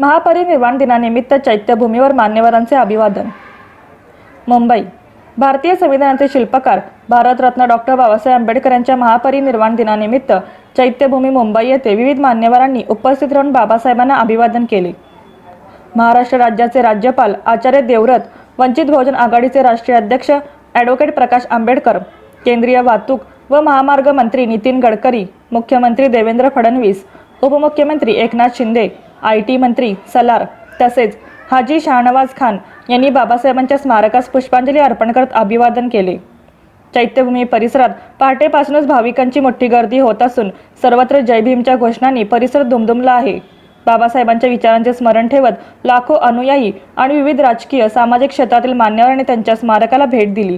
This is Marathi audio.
महापरिनिर्वाण दिनानिमित्त चैत्यभूमीवर मान्यवरांचे अभिवादन। मुंबई। भारतीय संविधानाचे शिल्पकार भारतरत्न डॉक्टर बाबासाहेब आंबेडकर यांच्या महापरिनिर्वाण दिनानिमित्त चैत्यभूमी मुंबई येथे विविध मान्यवरांनी उपस्थित राहून बाबासाहेबांना अभिवादन केले। महाराष्ट्र राज्याचे राज्यपाल आचार्य देवव्रत, वंचित बहुजन आघाडीचे राष्ट्रीय अध्यक्ष ॲडव्होकेट प्रकाश आंबेडकर, केंद्रीय वाहतूक व महामार्ग मंत्री नितीन गडकरी, मुख्यमंत्री देवेंद्र फडणवीस, उपमुख्यमंत्री एकनाथ शिंदे, IT मंत्री सलार तसेच हाजी शाहनवाज खान यांनी बाबासाहेबांच्या स्मारकास पुष्पांजली अर्पण करत अभिवादन केले। चैत्यभूमी परिसरात पहाटेपासूनच भाविकांची मोठी गर्दी होत असून सर्वत्र जय भीमच्या घोषणांनी परिसर दुमदुमला आहे। बाबासाहेबांच्या विचारांचे स्मरण ठेवत लाखो अनुयायी आणि विविध राजकीय सामाजिक क्षेत्रातील मान्यवरांनी त्यांच्या स्मारकाला भेट दिली।